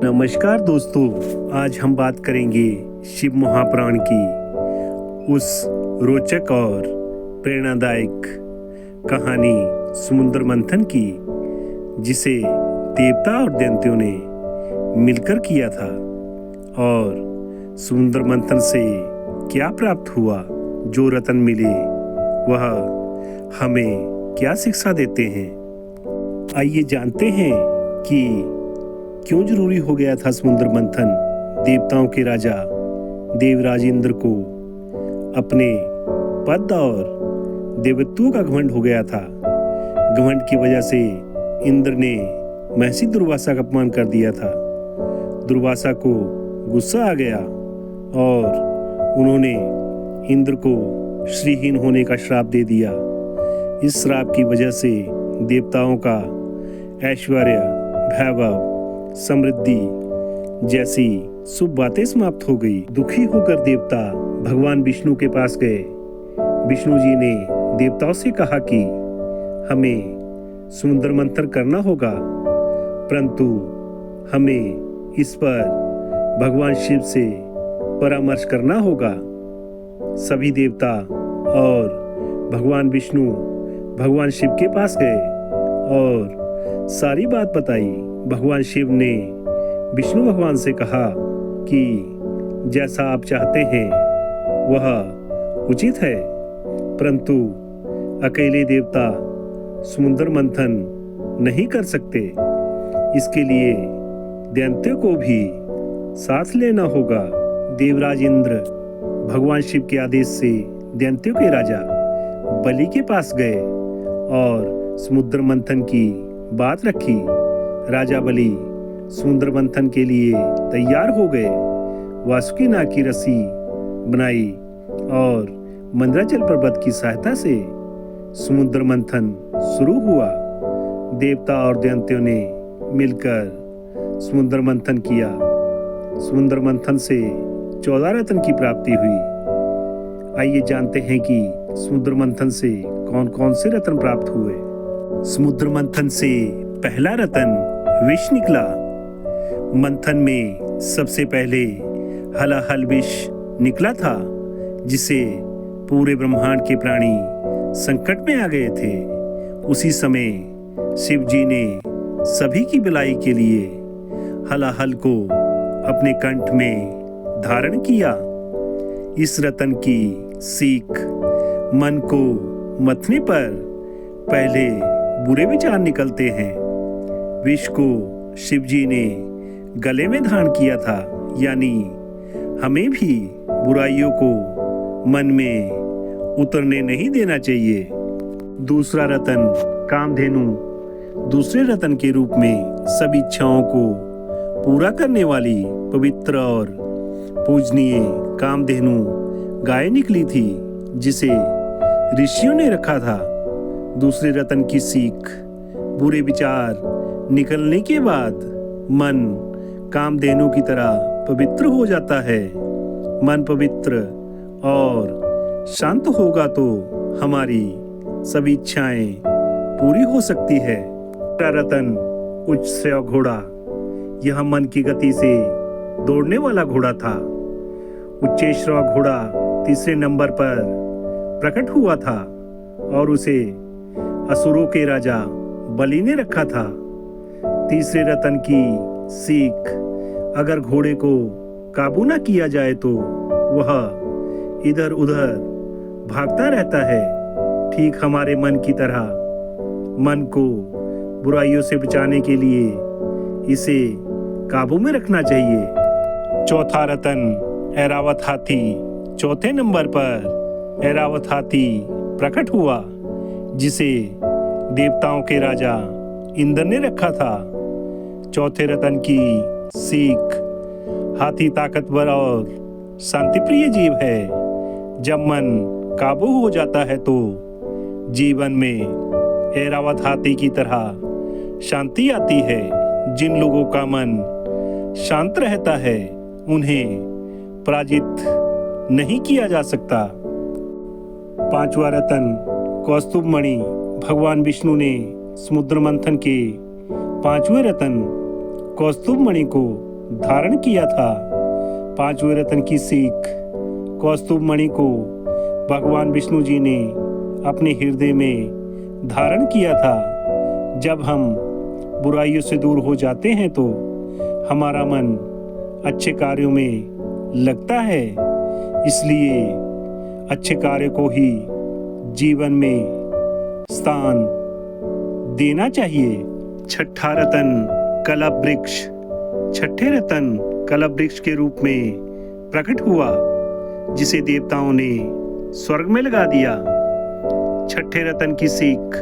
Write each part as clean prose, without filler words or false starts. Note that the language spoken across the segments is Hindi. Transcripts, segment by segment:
नमस्कार दोस्तों, आज हम बात करेंगे शिव महापुराण की उस रोचक और प्रेरणादायक कहानी समुद्र मंथन की, जिसे देवता और दैत्यों ने मिलकर किया था। और समुद्र मंथन से क्या प्राप्त हुआ, जो रत्न मिले वह हमें क्या शिक्षा देते हैं। आइए जानते हैं कि क्यों जरूरी हो गया था समुद्र मंथन। देवताओं के राजा देवराज इंद्र को अपने पद और देवत्व का घमंड हो गया था। घमंड की वजह से इंद्र ने महर्षि दुर्वासा का अपमान कर दिया था। दुर्वासा को गुस्सा आ गया और उन्होंने इंद्र को श्रीहीन होने का श्राप दे दिया। इस श्राप की वजह से देवताओं का ऐश्वर्य, वैभव, समृद्धि जैसी शुभ बातें समाप्त हो गई। दुखी होकर देवता भगवान विष्णु के पास गए। विष्णु जी ने देवताओं से कहा कि हमें समुद्र मंथन करना होगा, परंतु हमें इस पर भगवान शिव से परामर्श करना होगा। सभी देवता और भगवान विष्णु भगवान शिव के पास गए और सारी बात बताई। भगवान शिव ने विष्णु भगवान से कहा कि जैसा आप चाहते हैं वह उचित है, परंतु अकेले देवता समुद्र मंथन नहीं कर सकते। इसके लिए दैत्यों को भी साथ लेना होगा। देवराज इंद्र भगवान शिव के आदेश से दैत्यों के राजा बलि के पास गए और समुद्र मंथन की बात रखी। राजा बलि समुद्र मंथन के लिए तैयार हो गए। वासुकी नाग की रस्सी बनाई और मंदराचल पर्वत की सहायता से समुद्र मंथन शुरू हुआ। देवता और दैत्यों ने मिलकर समुद्र मंथन किया। समुद्र मंथन से 14 रत्न की प्राप्ति हुई। आइए जानते हैं कि समुद्र मंथन से कौन कौन से रत्न प्राप्त हुए। समुद्र मंथन से पहला रत्न विष निकला। मंथन में सबसे पहले हलाहल विष निकला था, जिसे पूरे ब्रह्मांड के प्राणी संकट में आ गए थे। उसी समय शिव जी ने सभी की भलाई के लिए हलाहल को अपने कंठ में धारण किया। इस रत्न की सीख मन को मथने पर पहले बुरे विचार निकलते हैं। विष को शिव जी ने गले में धारण किया था, यानी हमें भी बुराइयों को मन में उतरने नहीं देना चाहिए। दूसरा रत्न कामधेनु, दूसरे रत्न के रूप में सभी इच्छाओं को पूरा करने वाली पवित्र और पूजनीय कामधेनु गाय निकली थी, जिसे ऋषियों ने रखा था। दूसरे रत्न की सीख, बुरे विचार निकलने के बाद मन कामधेनु की तरह पवित्र हो जाता है। मन पवित्र और शांत होगा तो हमारी सभी इच्छाएं पूरी हो सकती है। तीसरा रत्न उच्च श्रेय घोड़ा, यह मन की गति से दौड़ने वाला घोड़ा था। उच्च श्रेय घोड़ा तीसरे नंबर पर प्रकट हुआ था और उसे असुरों के राजा बलि ने रखा था। तीसरे रत्न की सीख, अगर घोड़े को काबू न किया जाए तो वह इधर उधर भागता रहता है, ठीक हमारे मन की तरह। मन को बुराइयों से बचाने के लिए इसे काबू में रखना चाहिए। चौथा रत्न ऐरावत हाथी, चौथे नंबर पर ऐरावत हाथी प्रकट हुआ, जिसे देवताओं के राजा इंद्र ने रखा था। चौथे रत्न की सीख, हाथी ताकतवर और शांतिप्रिय जीव है। जब मन काबू हो जाता है तो जीवन में ऐरावत हाथी की तरह शांति आती है। जिन लोगों का मन शांत रहता है उन्हें पराजित नहीं किया जा सकता। पांचवा रत्न कौस्तुभ मणि, भगवान विष्णु ने समुद्र मंथन के 5वें रत्न कौस्तुभ मणि को धारण किया था। पांचवें रत्न की सीख कौस्तुभ मणि को भगवान विष्णु जी ने अपने हृदय में धारण किया था। जब हम बुराइयों से दूर हो जाते हैं तो हमारा मन अच्छे कार्यों में लगता है, इसलिए अच्छे कार्य को ही जीवन में स्थान देना चाहिए। छठा रत्न कलप वृक्ष छठे रत्न कलप वृक्ष के रूप में प्रकट हुआ, जिसे देवताओं ने स्वर्ग में लगा दिया। छठे रत्न की सीख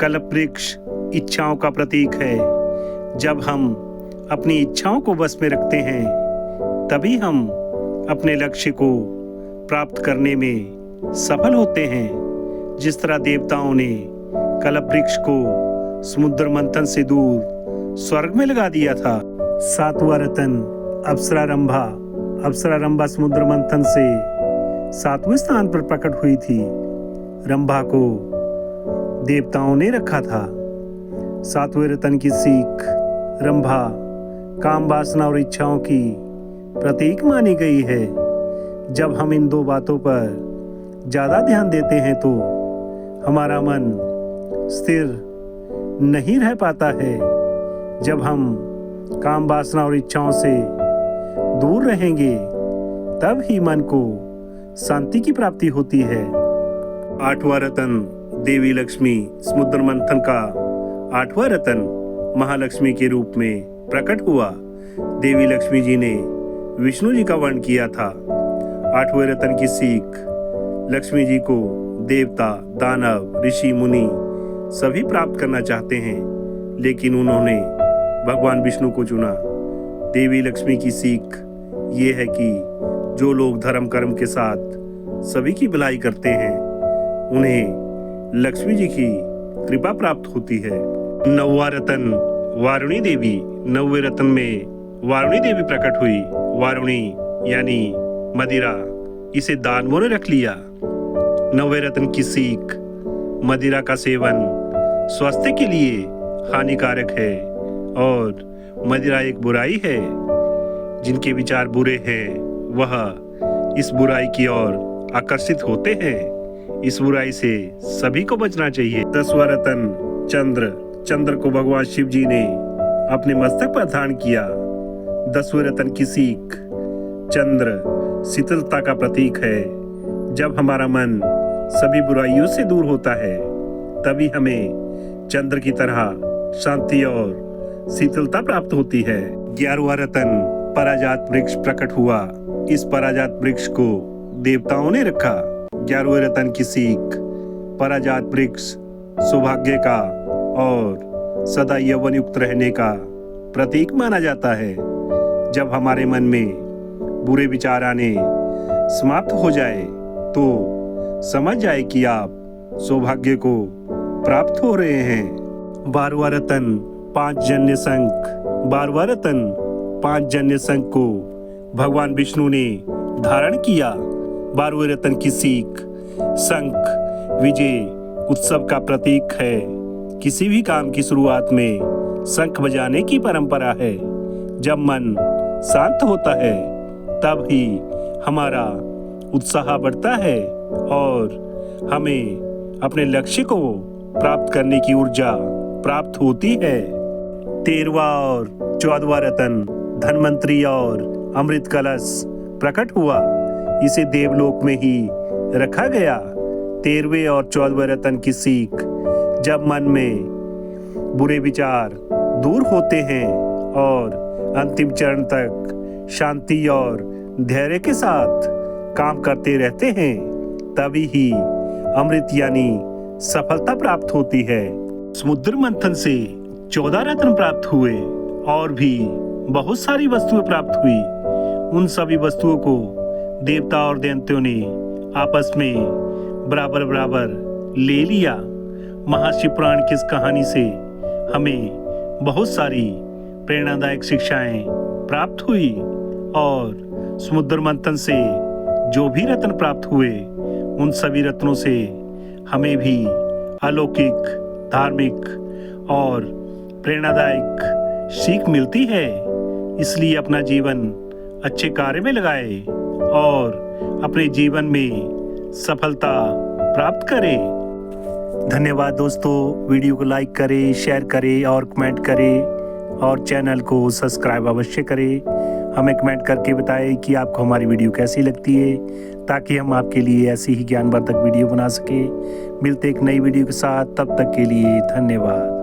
कलप वृक्ष इच्छाओं का प्रतीक है। जब हम अपनी इच्छाओं को बस में रखते हैं तभी हम अपने लक्ष्य को प्राप्त करने में सफल होते हैं। जिस तरह देवताओं ने कलप वृक्ष को समुद्र मंथन से दूर स्वर्ग में लगा दिया था। सातवां रत्न अप्सरा रंभा। अप्सरा रंभा समुद्र मंथन से 7वें स्थान पर प्रकट हुई थी। रंभा को देवताओं ने रखा था। 7वें रत्न की सीख रंभा काम वासना और इच्छाओं की प्रतीक मानी गई है। जब हम इन दो बातों पर ज्यादा ध्यान देते हैं तो हमारा मन स्थिर नहीं रह पाता है। जब हम काम वासना और इच्छाओं से दूर रहेंगे तब ही मन को शांति की प्राप्ति होती है। 8वां रत्न देवी लक्ष्मी समुद्र मंथन का 8वां रत्न महालक्ष्मी के रूप में प्रकट हुआ। देवी लक्ष्मी जी ने विष्णु जी का वर्ण किया था। 8वें रत्न की सीख लक्ष्मी जी को देवता, दानव, ऋषि, मुनि सभी प्राप्त करना चाहते हैं, लेकिन उन्होंने भगवान विष्णु को चुना। देवी लक्ष्मी की सीख ये है कि जो लोग धर्म कर्म के साथ सभी की भलाई करते हैं उन्हें लक्ष्मी जी की कृपा प्राप्त होती है। 9वां रत्न वारुणी देवी। 9वें रत्न में वारुणी देवी प्रकट हुई। वारुणी यानी मदिरा, इसे दानवों ने रख लिया। 9वें रत्न की सीख मदिरा का सेवन स्वास्थ्य के लिए हानिकारक है और मदिरा एक बुराई है। जिनके विचार बुरे हैं वह इस बुराई की ओर आकर्षित होते हैं। इस बुराई से सभी को बचना चाहिए। 10वां रत्न चंद्र। चंद्र को भगवान शिव जी ने अपने मस्तक पर धारण किया। 10वें रत्न की सीख चंद्र शीतलता का प्रतीक है। जब हमारा मन सभी बुराइयों से दूर होता है तभी हमें चंद्र की तरह शांति और शीतलता प्राप्त होती है। 11वां रत्न पारिजात वृक्ष प्रकट हुआ। इस पारिजात वृक्ष को देवताओं ने रखा। 11वें रत्न की सीख पारिजात वृक्ष सौभाग्य का और सदा यौवन युक्त रहने का प्रतीक माना जाता है। जब हमारे मन में बुरे विचार आने समाप्त हो जाए तो समझ जाए कि आप सौभाग्य को प्राप्त हो रहे हैं। 12वां रत्न पांचजन्य शंख। 12वां रत्न पांचजन्य शंख को भगवान विष्णु ने धारण किया। 12वें रत्न की सीख शंख विजय उत्सव का प्रतीक है। किसी भी काम की शुरुआत में शंख बजाने की परंपरा है। जब मन शांत होता है तब ही हमारा उत्साह बढ़ता है और हमें अपने लक्ष्य को प्राप्त करने की ऊर्जा प्राप्त होती है। 13वां और 14वां रत्न धन्वंतरी और अमृत कलश प्रकट हुआ। इसे देवलोक में ही रखा गया। 13वें और 14वें रत्न की सीख जब मन में बुरे विचार दूर होते हैं और अंतिम चरण तक शांति और धैर्य के साथ काम करते रहते हैं तभी ही अमृत यानी सफलता प्राप्त होती है। समुद्र मंथन से 14 रत्न प्राप्त हुए और भी बहुत सारी वस्तुएं प्राप्त हुई। उन सभी वस्तुओं को देवता और दैत्यों ने आपस में बराबर बराबर ले लिया। महाशिव पुराण की इस कहानी से हमें बहुत सारी प्रेरणादायक शिक्षाएं प्राप्त हुई और समुद्र मंथन से जो भी रत्न प्राप्त हुए उन सभी रत्नों से हमें भी अलौकिक, धार्मिक और प्रेरणादायक सीख मिलती है। इसलिए अपना जीवन अच्छे कार्य में लगाए और अपने जीवन में सफलता प्राप्त करें। धन्यवाद दोस्तों। वीडियो को लाइक करें, शेयर करें और कमेंट करें और चैनल को सब्सक्राइब अवश्य करें। हमें कमेंट करके बताएं कि आपको हमारी वीडियो कैसी लगती है, ताकि हम आपके लिए ऐसी ही ज्ञानवर्धक वीडियो बना सकें। मिलते एक नई वीडियो के साथ, तब तक के लिए धन्यवाद।